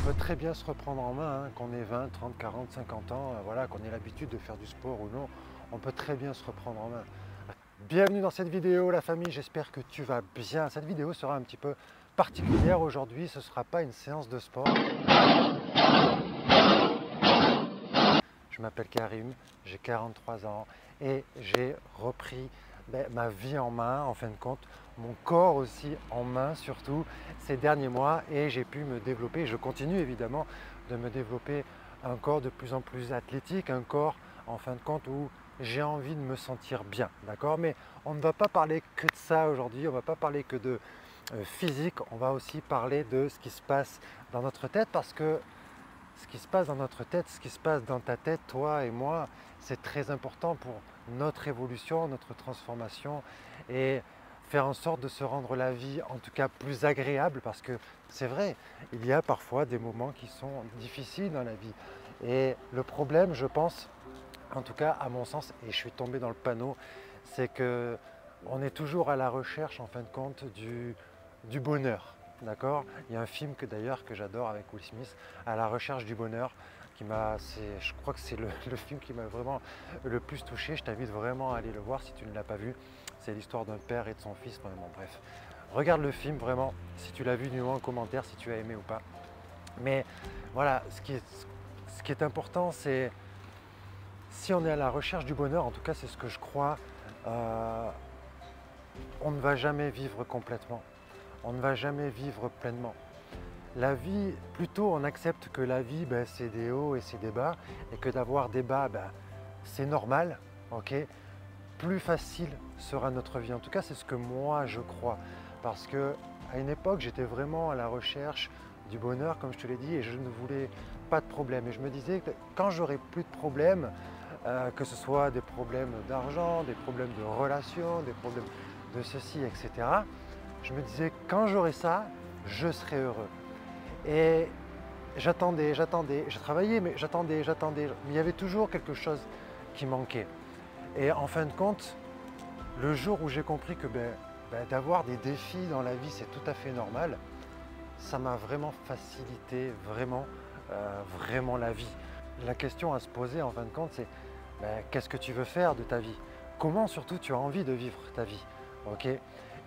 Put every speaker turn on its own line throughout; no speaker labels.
peut très bien se reprendre en main, hein, qu'on ait 20, 30, 40, 50 ans, voilà, qu'on ait l'habitude de faire du sport ou non, on peut très bien se reprendre en main. Bienvenue dans cette vidéo la famille, j'espère que tu vas bien. Cette vidéo sera un petit peu particulière aujourd'hui, ce ne sera pas une séance de sport. Je m'appelle Karim, j'ai 43 ans et j'ai repris ma vie en main, en fin de compte, mon corps aussi en main surtout ces derniers mois, et j'ai pu me développer, je continue évidemment de me développer un corps de plus en plus athlétique, un corps en fin de compte où j'ai envie de me sentir bien, d'accord? Mais on ne va pas parler que de ça aujourd'hui, on ne va pas parler que de physique, on va aussi parler de ce qui se passe dans notre tête, parce que ce qui se passe dans notre tête, ce qui se passe dans ta tête, toi et moi, c'est très important pour notre évolution, notre transformation, et faire en sorte de se rendre la vie en tout cas plus agréable, parce que c'est vrai, il y a parfois des moments qui sont difficiles dans la vie. Et le problème, je pense, en tout cas à mon sens, et je suis tombé dans le panneau, c'est que on est toujours à la recherche en fin de compte du bonheur. D'accord? Il y a un film d'ailleurs que j'adore avec Will Smith, À la recherche du bonheur, je crois que c'est le film qui m'a vraiment le plus touché. Je t'invite vraiment à aller le voir si tu ne l'as pas vu. C'est l'histoire d'un père et de son fils. Bon, bref, regarde le film vraiment, si tu l'as vu, dis-moi en commentaire si tu as aimé ou pas. Mais voilà, ce qui est important, c'est si on est à la recherche du bonheur, en tout cas c'est ce que je crois, on ne va jamais vivre complètement. On ne va jamais vivre pleinement. La vie, plutôt on accepte que la vie, c'est des hauts et c'est des bas, et que d'avoir des bas, c'est normal, ok? Plus facile sera notre vie. En tout cas, c'est ce que moi je crois. Parce que à une époque, j'étais vraiment à la recherche du bonheur, comme je te l'ai dit, et je ne voulais pas de problème. Et je me disais que quand j'aurais plus de problèmes, que ce soit des problèmes d'argent, des problèmes de relations, des problèmes de ceci, etc., je me disais, quand j'aurai ça, je serai heureux. Et j'attendais, je travaillais, mais j'attendais, mais il y avait toujours quelque chose qui manquait. Et en fin de compte, le jour où j'ai compris que d'avoir des défis dans la vie, c'est tout à fait normal, ça m'a vraiment facilité, vraiment la vie. La question à se poser en fin de compte, c'est qu'est-ce que tu veux faire de ta vie? Comment surtout tu as envie de vivre ta vie? Ok?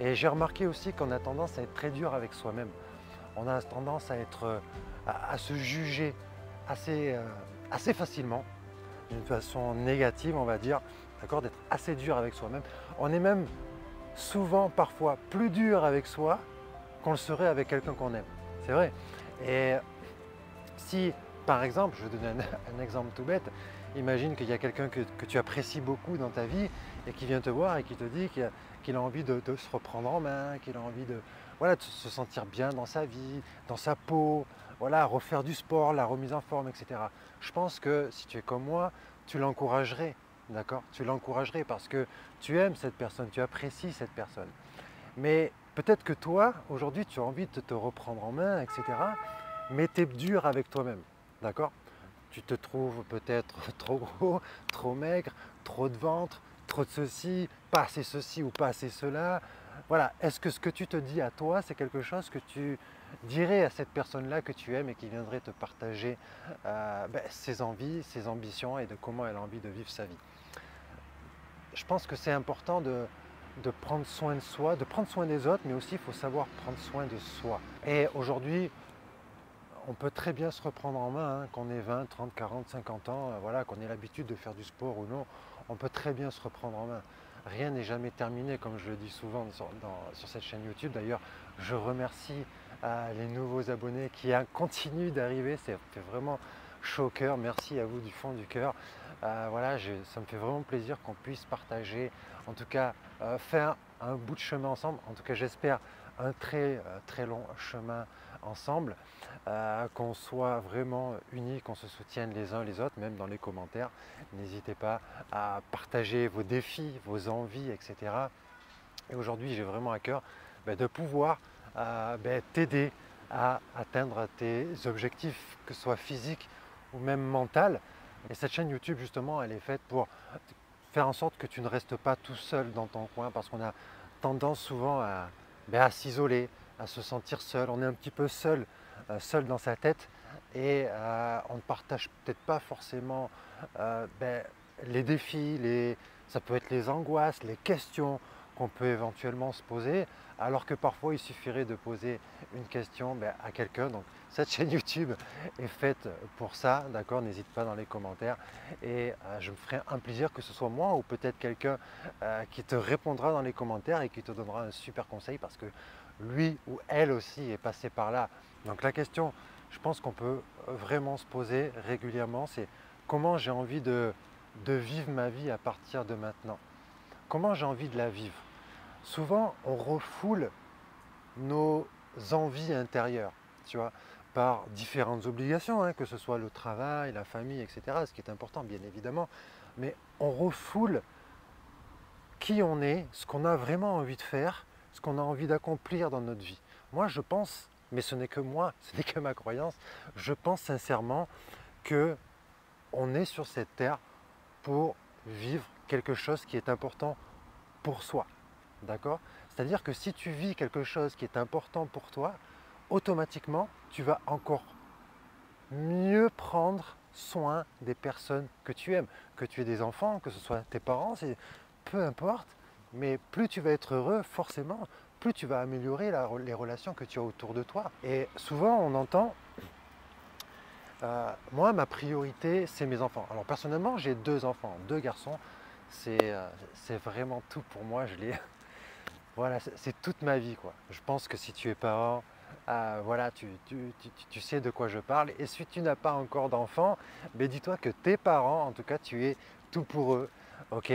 Et j'ai remarqué aussi qu'on a tendance à être très dur avec soi-même. On a tendance à se juger assez facilement, d'une façon négative, on va dire, d'accord, d'être assez dur avec soi-même. On est même souvent, parfois, plus dur avec soi qu'on le serait avec quelqu'un qu'on aime. C'est vrai. Et si, par exemple, je vais donner un exemple tout bête, imagine qu'il y a quelqu'un que tu apprécies beaucoup dans ta vie et qui vient te voir et qui te dit qu'il a envie de se reprendre en main, qu'il a envie voilà, de se sentir bien dans sa vie, dans sa peau, voilà, refaire du sport, la remise en forme, etc. Je pense que si tu es comme moi, tu l'encouragerais, d'accord? Tu l'encouragerais parce que tu aimes cette personne, tu apprécies cette personne. Mais peut-être que toi, aujourd'hui, tu as envie de te reprendre en main, etc. Mais tu es dur avec toi-même, d'accord? Tu te trouves peut-être trop gros, trop maigre, trop de ventre, trop de ceci ou pas assez cela. Voilà, est-ce que ce que tu te dis à toi, c'est quelque chose que tu dirais à cette personne-là que tu aimes et qui viendrait te partager ses envies, ses ambitions et de comment elle a envie de vivre sa vie? Je pense que c'est important de prendre soin de soi, de prendre soin des autres, mais aussi il faut savoir prendre soin de soi. Et aujourd'hui, on peut très bien se reprendre en main, hein, qu'on ait 20, 30, 40, 50 ans, voilà, qu'on ait l'habitude de faire du sport ou non, on peut très bien se reprendre en main. Rien n'est jamais terminé, comme je le dis souvent sur cette chaîne YouTube. D'ailleurs, je remercie les nouveaux abonnés qui continuent d'arriver, c'est vraiment chaud au cœur. Merci à vous du fond du cœur. Voilà, ça me fait vraiment plaisir qu'on puisse partager, en tout cas faire un bout de chemin ensemble. En tout cas, j'espère un très long chemin ensemble, qu'on soit vraiment unis, qu'on se soutienne les uns les autres, même dans les commentaires. N'hésitez pas à partager vos défis, vos envies, etc. Et aujourd'hui, j'ai vraiment à cœur de pouvoir t'aider à atteindre tes objectifs, que ce soit physiques ou même mental. Et cette chaîne YouTube, justement, elle est faite pour faire en sorte que tu ne restes pas tout seul dans ton coin, parce qu'on a tendance souvent à s'isoler, à se sentir seul. On est un petit peu seul dans sa tête, et on ne partage peut-être pas forcément les défis, ça peut être les angoisses, les questions qu'on peut éventuellement se poser, alors que parfois il suffirait de poser une question à quelqu'un. Donc cette chaîne YouTube est faite pour ça, d'accord? N'hésite pas dans les commentaires et je me ferai un plaisir que ce soit moi ou peut-être quelqu'un qui te répondra dans les commentaires et qui te donnera un super conseil parce que lui ou elle aussi est passé par là. Donc la question, je pense qu'on peut vraiment se poser régulièrement, c'est comment j'ai envie de vivre ma vie à partir de maintenant. Comment j'ai envie de la vivre? Souvent, on refoule nos envies intérieures, tu vois, par différentes obligations, hein, que ce soit le travail, la famille, etc., ce qui est important, bien évidemment, mais on refoule qui on est, ce qu'on a vraiment envie de faire, ce qu'on a envie d'accomplir dans notre vie. Moi, je pense, mais ce n'est que moi, ce n'est que ma croyance, je pense sincèrement que on est sur cette terre pour vivre quelque chose qui est important pour soi. D'accord? C'est-à-dire que si tu vis quelque chose qui est important pour toi, automatiquement, tu vas encore mieux prendre soin des personnes que tu aimes. Que tu aies des enfants, que ce soit tes parents, peu importe. Mais plus tu vas être heureux, forcément, plus tu vas améliorer les relations que tu as autour de toi. Et souvent, on entend moi, ma priorité, c'est mes enfants. Alors personnellement, j'ai 2 enfants, 2 garçons. C'est vraiment tout pour moi. Voilà, c'est toute ma vie, quoi. Je pense que si tu es parent, voilà, tu sais de quoi je parle. Et si tu n'as pas encore d'enfants, mais dis-toi que tes parents, en tout cas, tu es tout pour eux. Ok.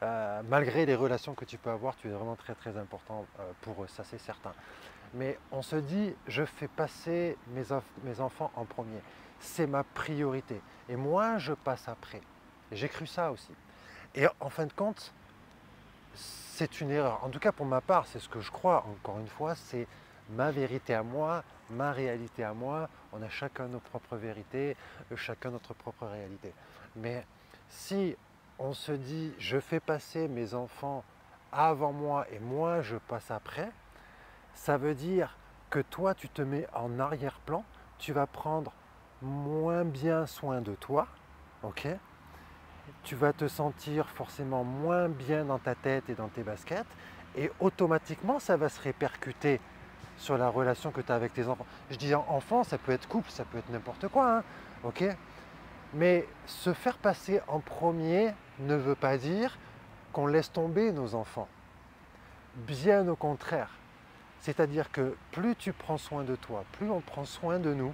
Malgré les relations que tu peux avoir, tu es vraiment très très important pour eux, ça c'est certain. Mais on se dit, je fais passer mes enfants en premier. C'est ma priorité. Et moi, je passe après. J'ai cru ça aussi. Et en fin de compte, c'est une erreur. En tout cas, pour ma part, c'est ce que je crois. Encore une fois, c'est ma vérité à moi, ma réalité à moi. On a chacun nos propres vérités, chacun notre propre réalité. Mais si on se dit, je fais passer mes enfants avant moi et moi, je passe après, ça veut dire que toi, tu te mets en arrière-plan, tu vas prendre moins bien soin de toi, ok? Tu vas te sentir forcément moins bien dans ta tête et dans tes baskets, et automatiquement, ça va se répercuter sur la relation que tu as avec tes enfants. Je dis enfant, ça peut être couple, ça peut être n'importe quoi, hein, ok? Mais se faire passer en premier ne veut pas dire qu'on laisse tomber nos enfants. Bien au contraire. C'est-à-dire que plus tu prends soin de toi, plus on prend soin de nous,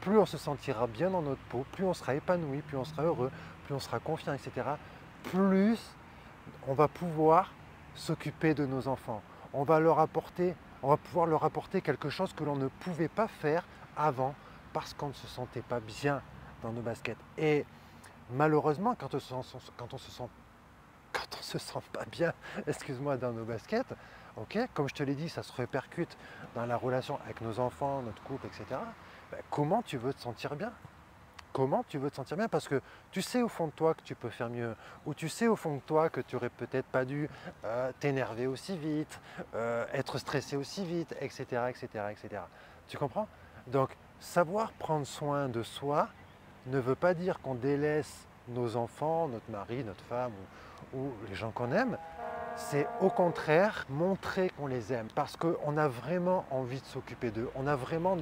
plus on se sentira bien dans notre peau, plus on sera épanoui, plus on sera heureux, plus on sera confiant, etc. Plus on va pouvoir s'occuper de nos enfants. On va pouvoir leur apporter quelque chose que l'on ne pouvait pas faire avant parce qu'on ne se sentait pas bien dans nos baskets. Et malheureusement, quand on se sent pas bien, excuse-moi, dans nos baskets, ok, comme je te l'ai dit, ça se répercute dans la relation avec nos enfants, notre couple, etc. Ben, comment tu veux te sentir bien? Comment tu veux te sentir bien? Parce que tu sais au fond de toi que tu peux faire mieux, ou tu sais au fond de toi que tu aurais peut-être pas dû t'énerver aussi vite, être stressé aussi vite, etc., etc., etc. Tu comprends? Donc, savoir prendre soin de soi ne veut pas dire qu'on délaisse nos enfants, notre mari, notre femme ou les gens qu'on aime. C'est au contraire montrer qu'on les aime parce qu'on a vraiment envie de s'occuper d'eux, on a vraiment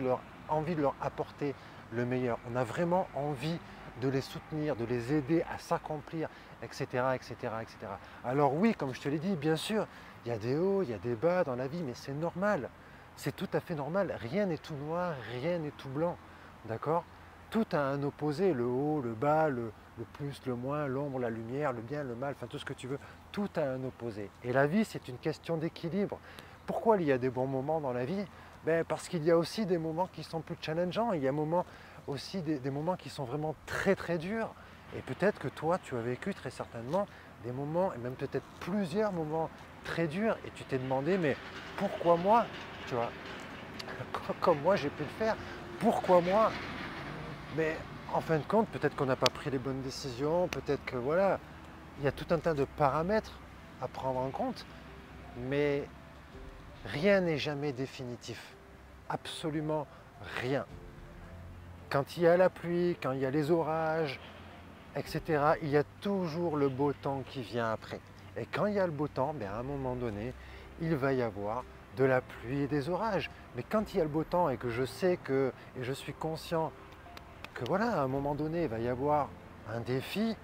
envie de leur apporter le meilleur, on a vraiment envie de les soutenir, de les aider à s'accomplir, etc., etc., etc. Alors oui, comme je te l'ai dit, bien sûr, il y a des hauts, il y a des bas dans la vie, mais c'est normal, c'est tout à fait normal. Rien n'est tout noir, rien n'est tout blanc, d'accord? Tout a un opposé, le haut, le bas, le plus, le moins, l'ombre, la lumière, le bien, le mal, enfin tout ce que tu veux, tout a un opposé. Et la vie, c'est une question d'équilibre. Pourquoi il y a des bons moments dans la vie? Parce qu'il y a aussi des moments qui sont plus challengeants, il y a aussi des moments qui sont vraiment très très durs. Et peut-être que toi, tu as vécu très certainement des moments, et même peut-être plusieurs moments très durs, et tu t'es demandé, mais pourquoi moi? Tu vois, comme moi j'ai pu le faire, pourquoi moi? Mais en fin de compte, peut-être qu'on n'a pas pris les bonnes décisions, peut-être que voilà, il y a tout un tas de paramètres à prendre en compte, mais rien n'est jamais définitif. Absolument rien. Quand il y a la pluie, quand il y a les orages, etc., il y a toujours le beau temps qui vient après. Et quand il y a le beau temps, à un moment donné, il va y avoir de la pluie et des orages. Mais quand il y a le beau temps et que je sais que, et je suis conscient que voilà, à un moment donné, il va y avoir un défi,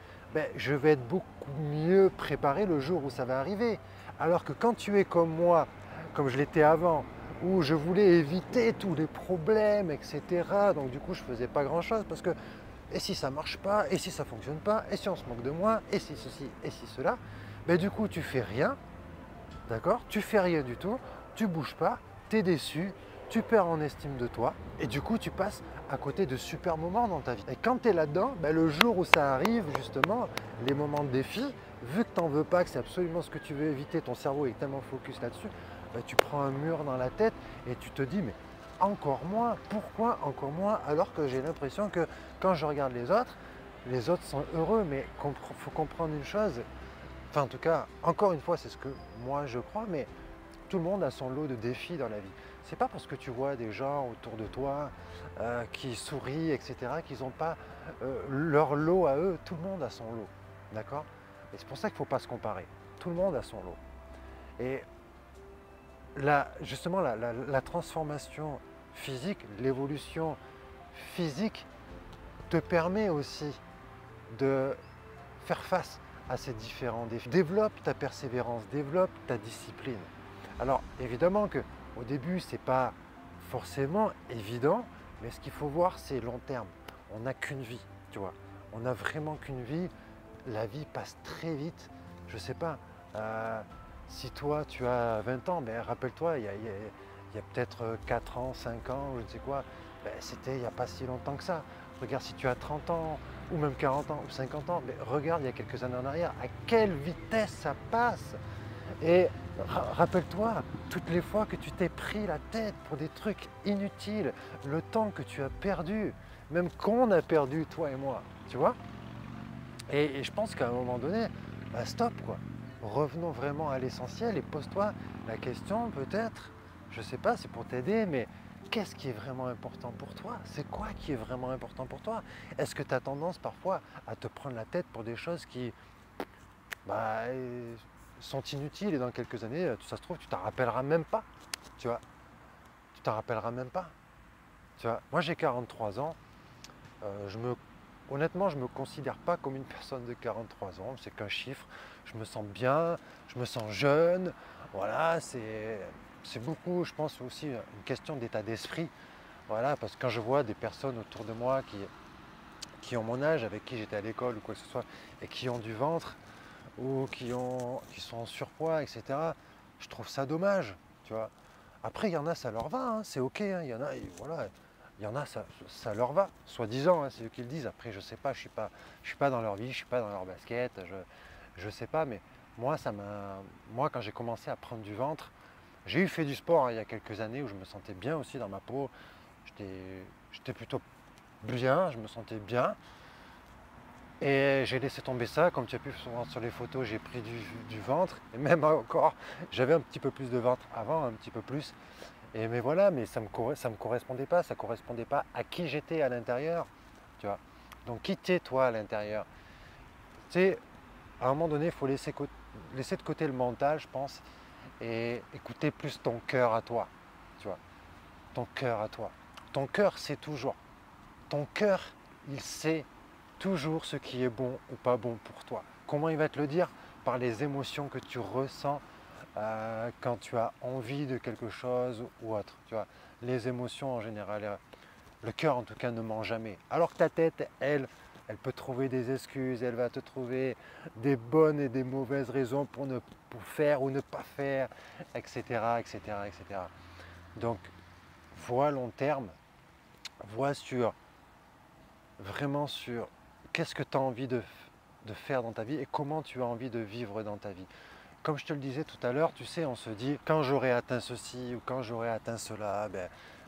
je vais être beaucoup mieux préparé le jour où ça va arriver. Alors que quand tu es comme moi, comme je l'étais avant, où je voulais éviter tous les problèmes, etc. Donc du coup, je ne faisais pas grand-chose parce que et si ça ne marche pas, et si ça ne fonctionne pas, et si on se moque de moi, et si ceci, et si cela, du coup, tu fais rien, d'accord? Tu fais rien du tout, tu bouges pas, tu es déçu, tu perds en estime de toi, et du coup, tu passes à côté de super moments dans ta vie. Et quand tu es là-dedans, le jour où ça arrive, justement, les moments de défi, vu que tu n'en veux pas, que c'est absolument ce que tu veux éviter, ton cerveau est tellement focus là-dessus, tu prends un mur dans la tête et tu te dis, mais encore moins, pourquoi encore moins, alors que j'ai l'impression que quand je regarde les autres sont heureux, mais il faut comprendre une chose, enfin en tout cas, encore une fois, c'est ce que moi je crois, mais tout le monde a son lot de défis dans la vie. C'est pas parce que tu vois des gens autour de toi qui sourient, etc., qu'ils n'ont pas leur lot à eux. Tout le monde a son lot, d'accord? Et c'est pour ça qu'il ne faut pas se comparer. Tout le monde a son lot. Et justement, la transformation physique, l'évolution physique te permet aussi de faire face à ces différents défis. Développe ta persévérance, développe ta discipline. Alors évidemment qu'au début, ce n'est pas forcément évident, mais ce qu'il faut voir, c'est long terme. On n'a qu'une vie, tu vois. On n'a vraiment qu'une vie. La vie passe très vite. Je ne sais pas, si toi tu as 20 ans, rappelle-toi, il y a peut-être 4 ans, 5 ans, je ne sais quoi, c'était il n'y a pas si longtemps que ça. Regarde si tu as 30 ans, ou même 40 ans, ou 50 ans, regarde il y a quelques années en arrière, à quelle vitesse ça passe. Et rappelle-toi, toutes les fois que tu t'es pris la tête pour des trucs inutiles, le temps que tu as perdu, même qu'on a perdu, toi et moi, tu vois. Et je pense qu'à un moment donné, stop quoi. Revenons vraiment à l'essentiel et pose-toi la question peut-être, je ne sais pas, c'est pour t'aider, mais qu'est-ce qui est vraiment important pour toi? C'est quoi qui est vraiment important pour toi? Est-ce que tu as tendance parfois à te prendre la tête pour des choses qui bah, sont inutiles et dans quelques années, ça se trouve, tu t'en rappelleras même pas, tu vois? Tu t'en rappelleras même pas, tu vois? Moi j'ai 43 ans, honnêtement, je ne me considère pas comme une personne de 43 ans, c'est qu'un chiffre. Je me sens bien, je me sens jeune. Voilà, c'est beaucoup, je pense, aussi une question d'état d'esprit. Voilà, parce que quand je vois des personnes autour de moi qui ont mon âge, avec qui j'étais à l'école ou quoi que ce soit, et qui ont du ventre ou qui sont en surpoids, etc., je trouve ça dommage, tu vois. Après, il y en a, ça leur va, hein, c'est ok, hein, il y en a, voilà, il y en a, ça leur va, soi-disant, hein, c'est eux qui le disent. Après, je sais pas, je suis pas dans leur vie, je suis pas dans leur basket, je sais pas, mais moi, moi, quand j'ai commencé à prendre du ventre, j'ai fait du sport hein, il y a quelques années où je me sentais bien aussi dans ma peau, j'étais plutôt bien, je me sentais bien, et j'ai laissé tomber ça, comme tu as pu voir sur les photos, j'ai pris du ventre, et même encore, j'avais un petit peu plus de ventre avant, un petit peu plus, mais voilà, mais ça me correspondait pas, ça correspondait pas à qui j'étais à l'intérieur, tu vois. Donc qui t'es toi à l'intérieur? Tu sais, à un moment donné, il faut laisser de côté le mental, je pense, et écouter plus ton cœur à toi, tu vois. Ton cœur à toi. Ton cœur sait toujours. Ton cœur, il sait toujours ce qui est bon ou pas bon pour toi. Comment il va te le dire? Par les émotions que tu ressens quand tu as envie de quelque chose ou autre. Tu vois, les émotions en général, le cœur en tout cas ne ment jamais. Alors que ta tête, elle peut trouver des excuses, elle va te trouver des bonnes et des mauvaises raisons pour faire ou ne pas faire, etc., etc., etc. Donc, vois long terme, vois vraiment sur qu'est-ce que tu as envie de faire dans ta vie et comment tu as envie de vivre dans ta vie. Comme je te le disais tout à l'heure, tu sais, on se dit quand j'aurai atteint ceci ou quand j'aurai atteint cela,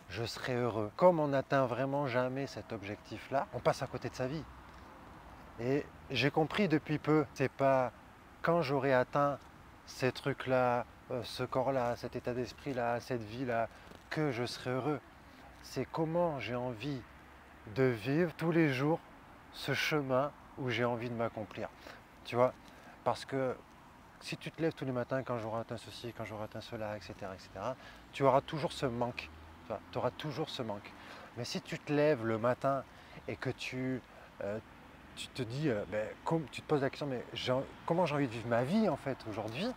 je serai heureux. Comme on n'atteint vraiment jamais cet objectif-là, on passe à côté de sa vie. Et j'ai compris depuis peu, c'est pas quand j'aurai atteint ces trucs-là, ce corps-là, cet état d'esprit-là, cette vie-là, que je serai heureux. C'est comment j'ai envie de vivre tous les jours ce chemin où j'ai envie de m'accomplir. Tu vois, parce que si tu te lèves tous les matins, quand j'aurai atteint ceci, quand j'aurai atteint cela, etc., tu auras toujours ce manque. Tu auras toujours ce manque. Mais si tu te lèves le matin et que tu te dis, tu te poses la question, mais comment j'ai envie de vivre ma vie en fait aujourd'hui,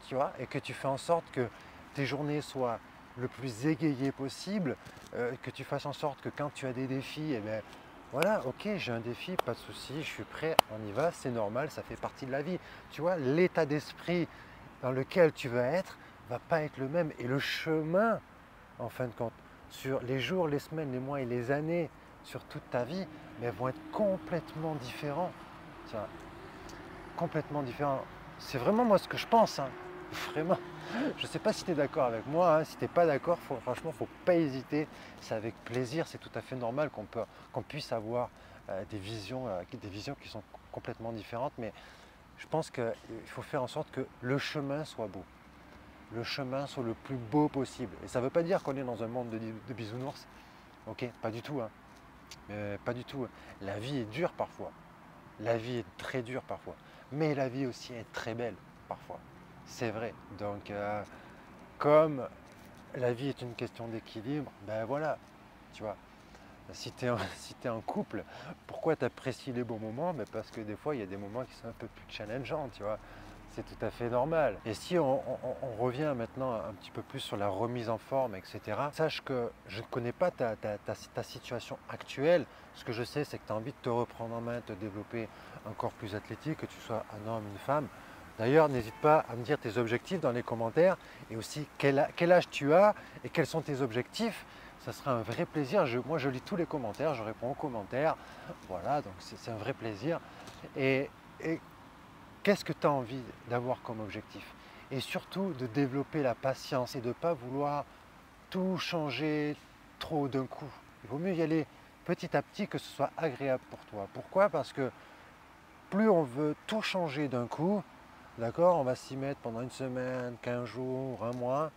tu vois, et que tu fais en sorte que tes journées soient le plus égayées possible, que tu fasses en sorte que quand tu as des défis, eh ben, voilà, ok, j'ai un défi, pas de souci, je suis prêt, on y va, c'est normal, ça fait partie de la vie. Tu vois, l'état d'esprit dans lequel tu vas être va pas être le même. Et le chemin, en fin de compte, sur les jours, les semaines, les mois et les années, sur toute ta vie, mais vont être complètement différents. Tu vois, complètement différents. C'est vraiment moi ce que je pense, hein. Vraiment. Je ne sais pas si tu es d'accord avec moi, hein. Si tu n'es pas d'accord, franchement, il ne faut pas hésiter. C'est avec plaisir, c'est tout à fait normal qu'on puisse avoir des visions qui sont complètement différentes. Mais je pense qu'il faut faire en sorte que le chemin soit beau. Le chemin soit le plus beau possible. Et ça ne veut pas dire qu'on est dans un monde de bisounours. Ok, pas du tout, hein. Pas du tout. La vie est dure parfois. La vie est très dure parfois. Mais la vie aussi est très belle parfois. C'est vrai. Donc, comme la vie est une question d'équilibre, ben voilà, tu vois. Si tu es, si t'es en couple, pourquoi tu apprécies les bons moments? Mais parce que des fois, il y a des moments qui sont un peu plus challengeants, tu vois. C'est tout à fait normal. Et si on revient maintenant un petit peu plus sur la remise en forme, etc., sache que je ne connais pas ta situation actuelle. Ce que je sais, c'est que tu as envie de te reprendre en main, de te développer un corps plus athlétique, que tu sois un homme, une femme. D'ailleurs, n'hésite pas à me dire tes objectifs dans les commentaires et aussi quel âge tu as et quels sont tes objectifs. Ça sera un vrai plaisir. Moi, je lis tous les commentaires, je réponds aux commentaires. Voilà, donc c'est un vrai plaisir. Et qu'est-ce que tu as envie d'avoir comme objectif? Et surtout de développer la patience et de ne pas vouloir tout changer trop d'un coup. Il vaut mieux y aller petit à petit, que ce soit agréable pour toi. Pourquoi? Parce que plus on veut tout changer d'un coup, d'accord, on va s'y mettre pendant une semaine, 15 jours, un mois,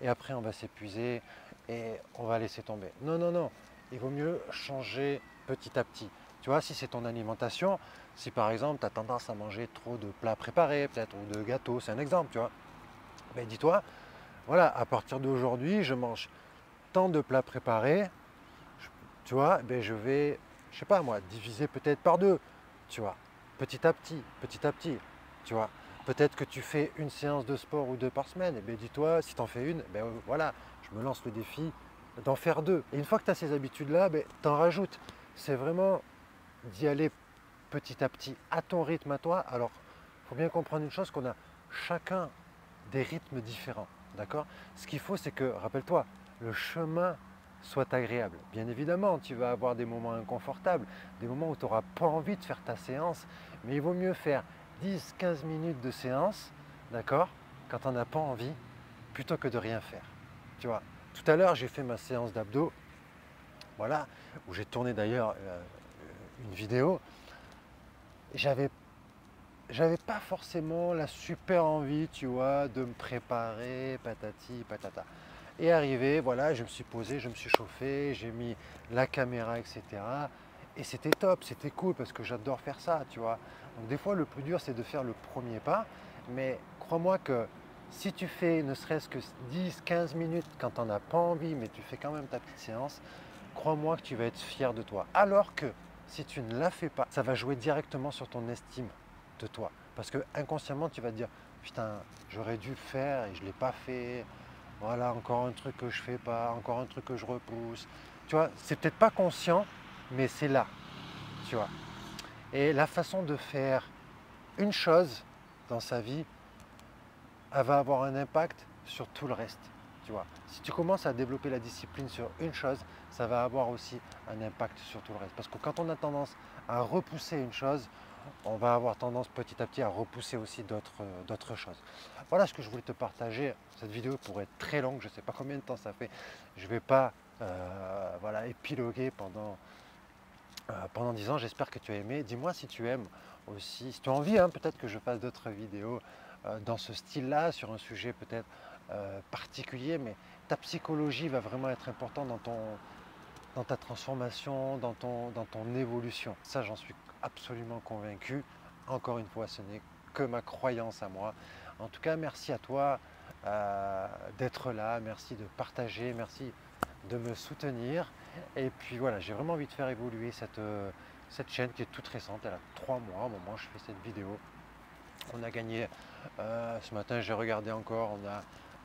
et après on va s'épuiser et on va laisser tomber. Non, non, non, il vaut mieux changer petit à petit. Tu vois, si c'est ton alimentation, si par exemple tu as tendance à manger trop de plats préparés, peut-être, ou de gâteaux, c'est un exemple, tu vois, ben dis-toi, voilà, à partir d'aujourd'hui, je mange tant de plats préparés, tu vois, ben je vais, je sais pas moi, diviser peut-être par deux, tu vois, petit à petit, tu vois. Peut-être que tu fais une séance de sport ou deux par semaine, et bien dis-toi, si tu en fais une, ben voilà, je me lance le défi d'en faire deux. Et une fois que tu as ces habitudes-là, ben, tu en rajoutes. C'est vraiment d'y aller petit à petit, à ton rythme, à toi. Alors, il faut bien comprendre une chose, qu'on a chacun des rythmes différents, d'accord? Ce qu'il faut, c'est que, rappelle-toi, le chemin soit agréable. Bien évidemment, tu vas avoir des moments inconfortables, des moments où tu n'auras pas envie de faire ta séance, mais il vaut mieux faire 10-15 minutes de séance, d'accord, quand on n'a pas envie, plutôt que de rien faire. Tu vois, tout à l'heure, j'ai fait ma séance d'abdos, voilà, où j'ai tourné d'ailleurs une vidéo. J'avais pas forcément la super envie, tu vois, de me préparer, patati, patata. Et arrivé, voilà, je me suis posé, je me suis chauffé, j'ai mis la caméra, etc. Et c'était top, c'était cool parce que j'adore faire ça, tu vois. Donc des fois, le plus dur, c'est de faire le premier pas. Mais crois-moi que si tu fais ne serait-ce que 10-15 minutes quand tu n'en as pas envie, mais tu fais quand même ta petite séance, crois-moi que tu vas être fier de toi. Alors que si tu ne la fais pas, ça va jouer directement sur ton estime de toi. Parce que inconsciemment, tu vas te dire, putain, j'aurais dû le faire et je ne l'ai pas fait. Voilà, encore un truc que je fais pas, encore un truc que je repousse. Tu vois, c'est peut-être pas conscient, mais c'est là, tu vois. Et la façon de faire une chose dans sa vie, elle va avoir un impact sur tout le reste, tu vois. Si tu commences à développer la discipline sur une chose, ça va avoir aussi un impact sur tout le reste. Parce que quand on a tendance à repousser une chose, on va avoir tendance petit à petit à repousser aussi d'autres choses. Voilà ce que je voulais te partager. Cette vidéo pourrait être très longue, je ne sais pas combien de temps ça fait. Je ne vais pas voilà, épiloguer pendant 10 ans. J'espère que tu as aimé. Dis-moi si tu aimes aussi, si tu as envie, hein, peut-être que je fasse d'autres vidéos dans ce style-là, sur un sujet peut-être particulier, mais ta psychologie va vraiment être importante dans ta transformation, dans ton évolution. Ça, j'en suis absolument convaincu. Encore une fois, ce n'est que ma croyance à moi. En tout cas, merci à toi d'être là, merci de partager, merci de me soutenir. Et puis voilà, j'ai vraiment envie de faire évoluer cette chaîne qui est toute récente, elle a 3 mois au moment où je fais cette vidéo. On a gagné, ce matin j'ai regardé encore, on a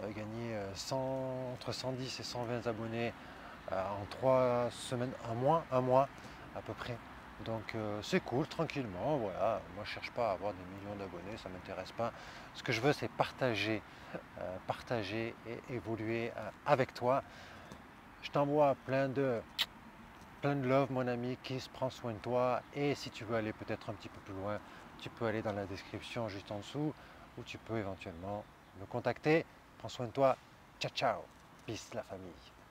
gagné entre 110 et 120 abonnés en 3 semaines, un mois à peu près. Donc c'est cool, tranquillement, voilà. Moi je cherche pas à avoir des millions d'abonnés, ça ne m'intéresse pas. Ce que je veux c'est partager et évoluer avec toi. Je t'envoie plein de love mon ami, Kiss, prends soin de toi. Et si tu veux aller peut-être un petit peu plus loin, tu peux aller dans la description juste en dessous, ou tu peux éventuellement me contacter. Prends soin de toi, ciao ciao, peace la famille.